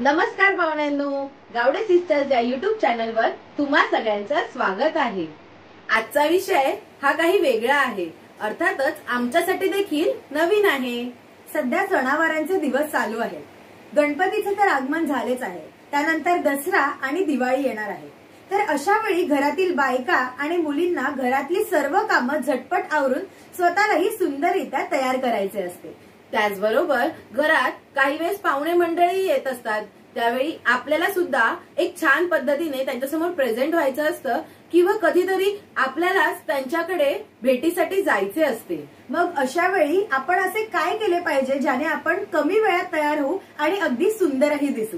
नमस्कार पाहुण्यांनो, गावडे सिस्टर्स या युट्यूब चॅनलवर तुम्हा सगळ्यांचं स्वागत आहे। आजचा विषय हा काही वेगळा आहे, अर्थातच आमच्यासाठी देखील नवीन आहे। सध्या सणावारांचे दिवस चालू आहेत। गणपतीचे तर आगमन झालेच आहे, त्यानंतर दसरा आणि दिवाळी येणार आहे। तर अशा वेळी घरातील बायका आणि मुलींना घरातली सर्व कामं झटपट आवरून स्वतःलाही सुंदररित्या तयार करायचे असते। त्याचबरोबर घरात काही वेळेस पाहुणे मंडळी येत असतात, त्यावेळी आपल्याला सुद्धा एक छान पद्धतीने त्यांच्यासमोर प्रेझेंट व्हायचं असतं किंवा कधीतरी आपल्यालाच त्यांच्याकडे भेटीसाठी जायचे असते। मग अशा वेळी आपण असे काय केले पाहिजे ज्याने आपण कमी वेळात तयार होऊ आणि अगदी सुंदरही दिसू?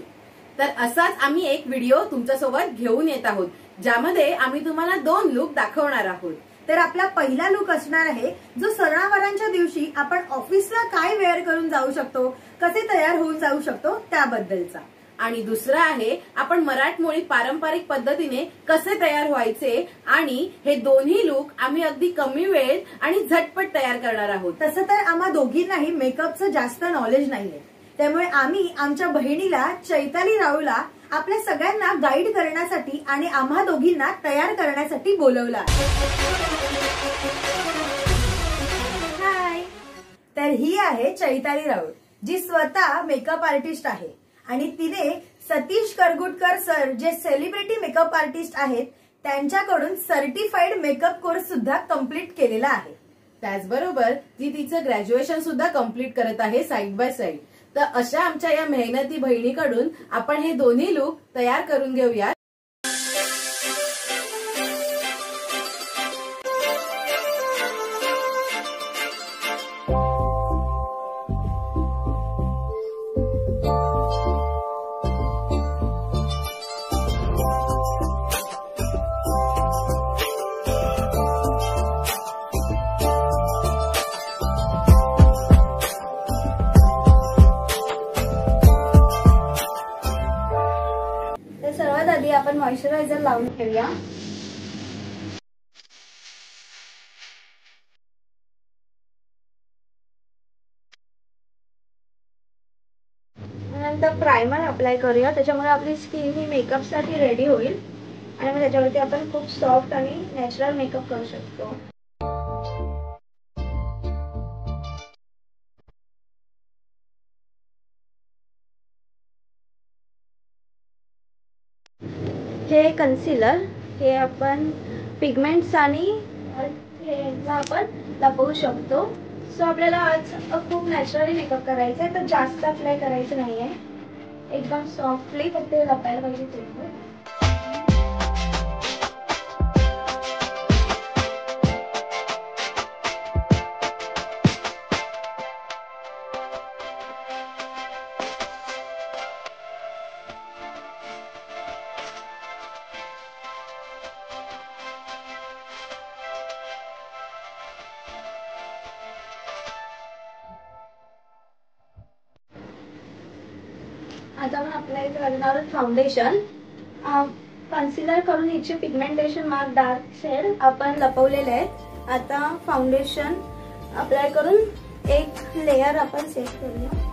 तर असाच आम्ही एक व्हिडिओ तुमच्यासोबत घेऊन येत आहोत, ज्यामध्ये आम्ही तुम्हाला 2 लुक दाखवणार आहोत। तर आपला पहिला लुक असणार आहे जो सणावारांच्या दिवशी आपण ऑफिसला काय वेअर करून जाऊ शकतो, कसे तयार होऊन जाऊ शकतो त्याबद्दलचा। आणि दुसरा आहे आपण मराठमोळी पारंपरिक पद्धतीने कसे तयार व्हायचे, आणि हे दोन्ही लुक आम्ही अगदी कमी वेळेत आणि झटपट तयार करणार आहोत। तसं तर आम्हा दोघींनाही मेकअपचं जास्त नॉलेज नाहीये, त्यामुळे आम्ही आमच्या बहिणीला चैताली राऊला आपल्या सगळ्यांना गाईड करण्यासाठी आणि आम्हा दोघींना तयार करण्यासाठी बोलवलं आहे। हाय, तर ही आहे चैताली राऊळ, जी स्वतः मेकअप आर्टिस्ट आहे आणि तिने सतीश करगुटकर सर, जे सेलिब्रिटी मेकअप आर्टिस्ट आहेत, त्यांच्याकडून सर्टिफाईड मेकअप कोर्स सुद्धा कंप्लीट केलेला आहे। त्याचबरोबर ती तिचं ग्रॅज्युएशन सुद्धा कंप्लीट करत आहे साइड बाय साइड। तर अशा आमच्या या मेहनती बहिणीकडून आपण हे दोन्ही लुक तयार करून घेऊया। सर्वात आधी आपण मॉइश्चरायझर लावून घेऊया। नंतर प्रायमर अप्लाय करूया, त्याच्यामुळे आपली स्किन ही मेकअप साठी रेडी होईल आणि मग त्याच्यावरती आपण खूप सॉफ्ट आणि नॅचरल मेकअप करू शकतो। हे कन्सिलर, हे आपण पिगमेंट्स आणि हे आपण लपवू शकतो। सो आपल्याला आज खूप नॅचरली मेकअप करायचा आहे, तर जास्त अप्लाय करायचं नाहीये, एकदम सॉफ्टली फक्त लपायला पाहिजे तेवढं। आता आपण अप्लाय करणार फाउंडेशन। कन्सिलर करून हिचे पिगमेंटेशन मार्क, डार्क शेड आपण लपवलेले आहेत। आता फाउंडेशन अप्लाय करून एक लेयर आपण सेट करूया।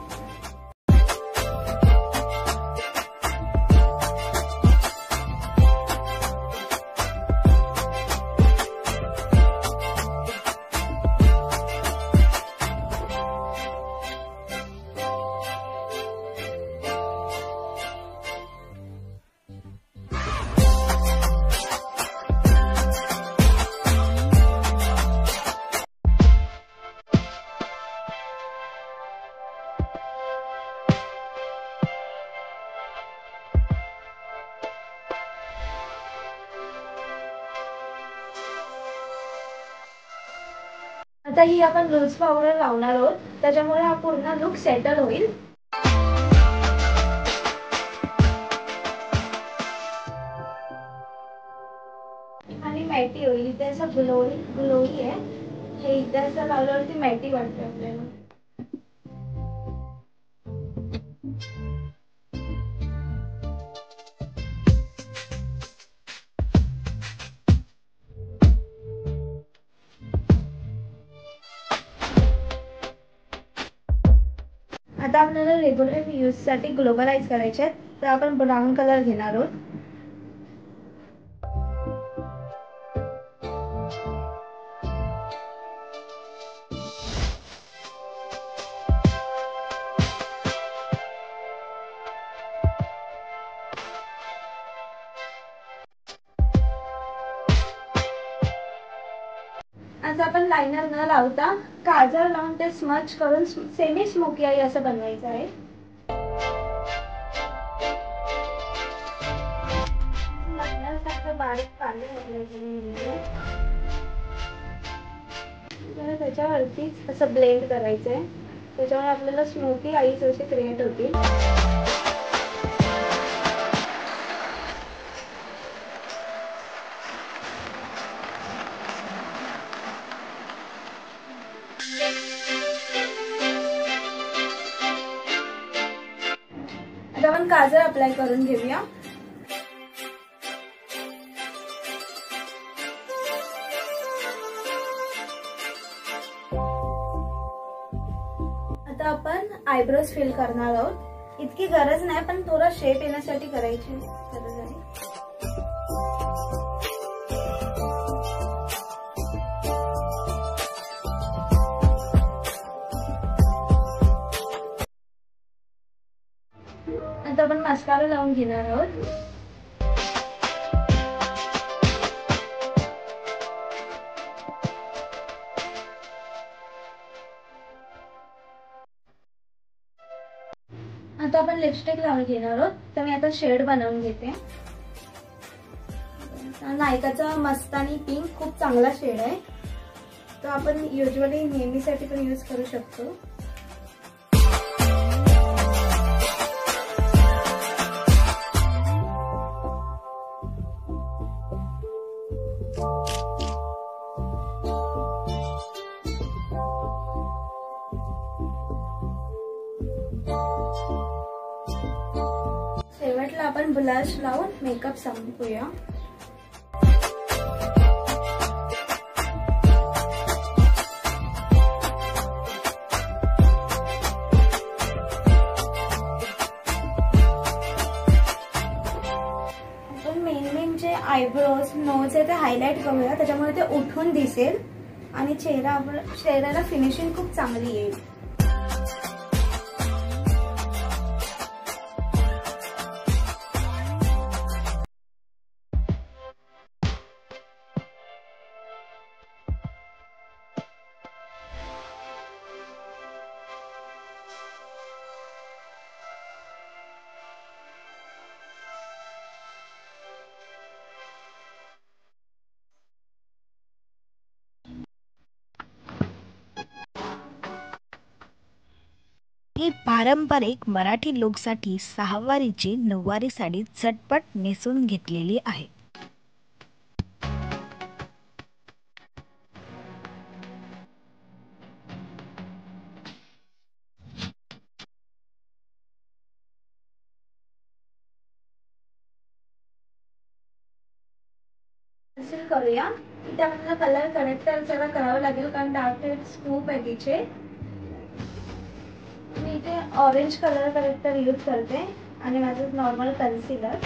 आता ही आपण लूज पावडर लावणार आहोत, त्याच्यामुळे हा पूर्ण लुक सेटल होईल। आणि मॅटी होईल, इथे असं ग्लोई आहे, हे इथे असं लावल्यावरती मॅटी वाटते आपल्याला। आता आपल्याला रेग्युलर यूजसाठी ग्लोबलाइज करायचे आहेत, तर आपण ब्राऊन कलर घेणार आहोत. आता आपण लायनर न लावता काजळ लावून ते स्मच करून सेमी स्मोकी आय असं बनवायचं आहे. लायनर सारखं बारीक पाणी त्याच्यावरतीच असं ब्लेंड करायचंय, त्याच्यामुळे आपल्याला स्मोकी आईज असे क्रिएट होतील. आता आपण काजळ अप्लाय करून घेऊया. आता आपण आयब्रोज फिल करणार आहोत. इतकी गरज नाही, पण थोडा शेप येण्यासाठी करायची गरज आहे. आता आपण मस्कारा लावून घेणार आहोत. आता आपण लिपस्टिक लावून घेणार आहोत. तर मी आता शेड बनवून घेते. नायकाचा मस्तानी पिंक खूप चांगला शेड आहे, तो आपण युजली नेहमीसाठी पण यूज करू शकतो. शेवटला आपण ब्लश लावून मेकअप संपवूया. मेन जे आयब्रोज नोज आहे ते हायलाइट करूया, त्याच्यामुळे ते उठून दिसेल आणि चेहऱ्याला फिनिशिंग खूप चांगली येईल. ही पारंपरिक मराठी लोकसाठी सहावारीची नऊवारी साडी झटपट नेसून घेतलेली आहे. करूया. इथे आपल्याला कलर करेक्टर सगळं करावं लागेल, कारण डार्क शेड्स खूप आहे तिचे. मी इथे ऑरेंज कलर करेक्टर यूज करते आणि माझं नॉर्मल कन्सिलर.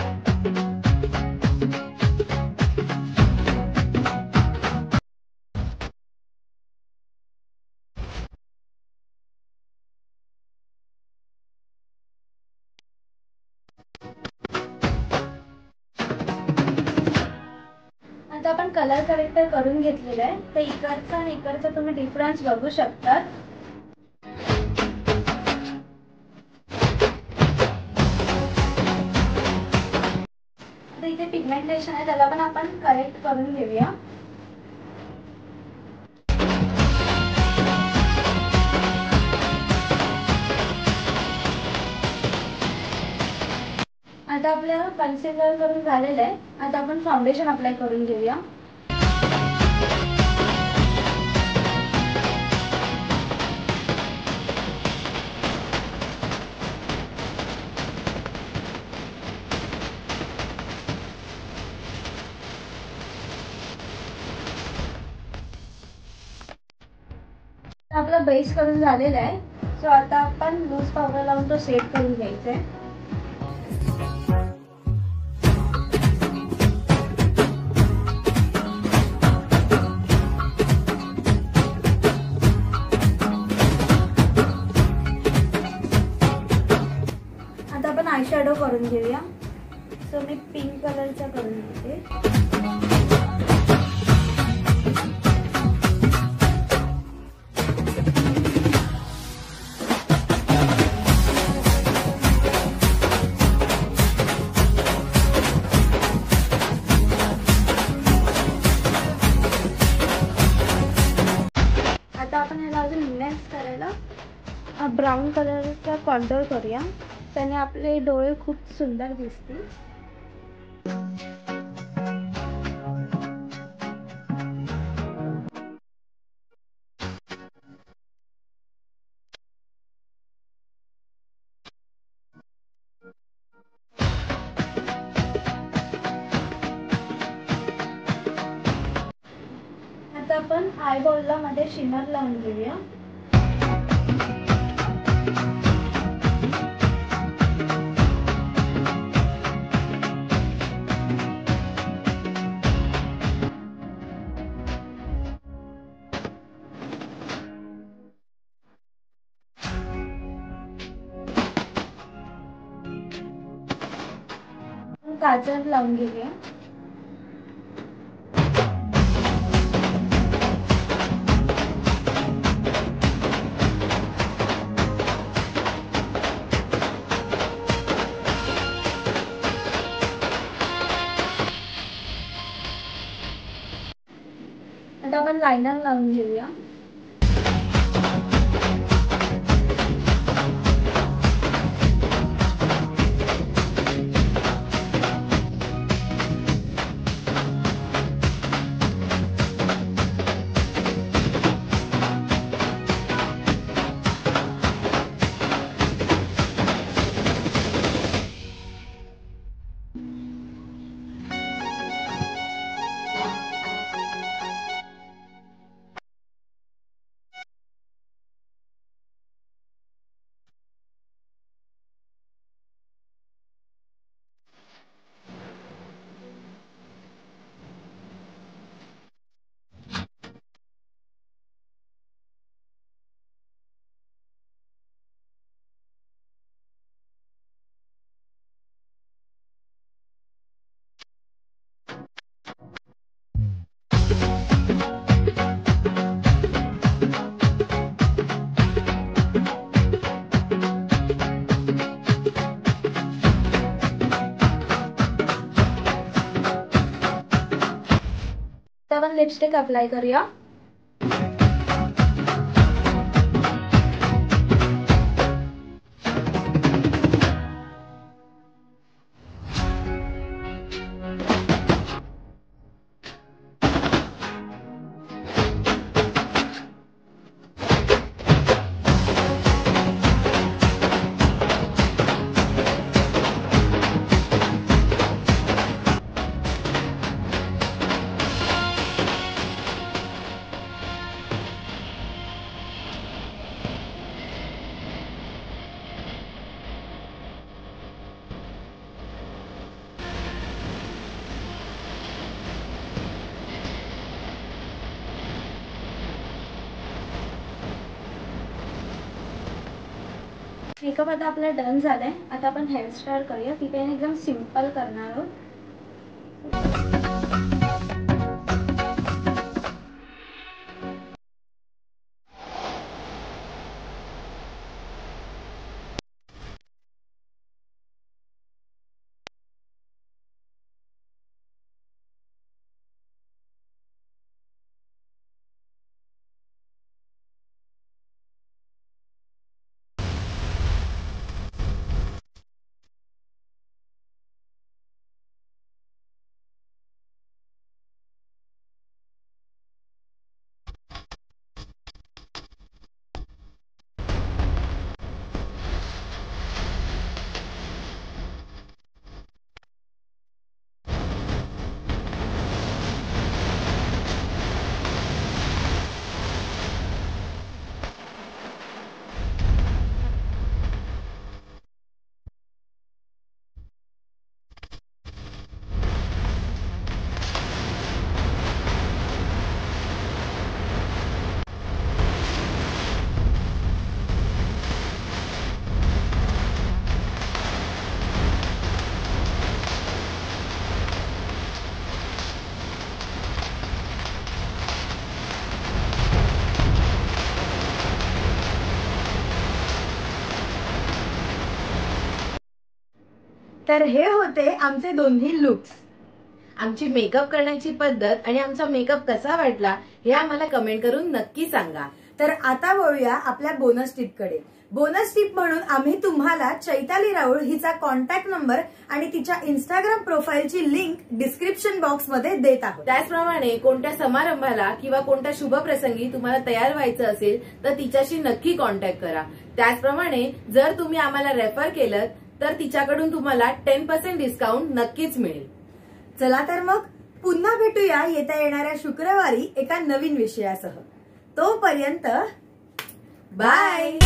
आता आपण कलर करेक्टर करून घेतलेलं आहे, तर इकडचा आणि इकडचा तुम्ही डिफरन्स बघू शकता. इथे पिगमेंटेशन आहे, त्याला पण आपण करेक्ट करून घेऊया. आता आपल्याला कन्सिलर करून झालेलं आहे. आता आपण फाउंडेशन अप्लाय करून घेऊया. आपला बेस करून झालेला आहे. सो आता आपण लूज पावडर लावून तो सेट करून घ्यायचा आहे. आता आपण आय शॅडो करून घेऊया. सो मी पिंक कलरचा करून घेते. आता आपण ह्याला अजून एनहॅन्स करायला ब्राऊन कलरचा कॉन्टोर करूया. त्याने आपले डोळे खूप सुंदर दिसतील. आता आपण आयबॉलला मध्ये शिमर लावून घेऊया. काजल लावून घेऊया. आता आपण लायनर लावून घेऊया. आता आपण लिपस्टिक अप्लाय करूया. मेकअप आता आपला डन झालाय. आता आपण हेअरस्टाईल करूया. ती पण एकदम सिंपल करणार आहोत. तर हे होते आमचे दोन्ही लुक्स. आमची मेकअप करण्याची पद्धत आणि आमचा मेकअप कसा वाटला हे आम्हाला कमेंट करून नक्की सांगा. तर आता वळूया आपल्या बोनस टिपकडे. बोनस टिप म्हणून आम्ही तुम्हाला चैताली राऊळ हिचा कॉन्टॅक्ट नंबर आणि तिच्या इंस्टाग्राम प्रोफाईलची लिंक डिस्क्रिप्शन बॉक्स मध्ये देत आहोत. त्याचप्रमाणे कोणत्या समारंभाला किंवा कोणत्या शुभ प्रसंगी तुम्हाला तयार व्हायचं असेल तर तिच्याशी नक्की कॉन्टॅक्ट करा. त्याचप्रमाणे जर तुम्ही आम्हाला रेफर केलं तर तिच्याकडून तुम्हाला 10% डिस्काउंट नक्कीच मिळेल. चला तर मग पुन्हा भेटूया येत्या येणाऱ्या शुक्रवारी एका नवीन विषयासह. तोपर्यंत बाय.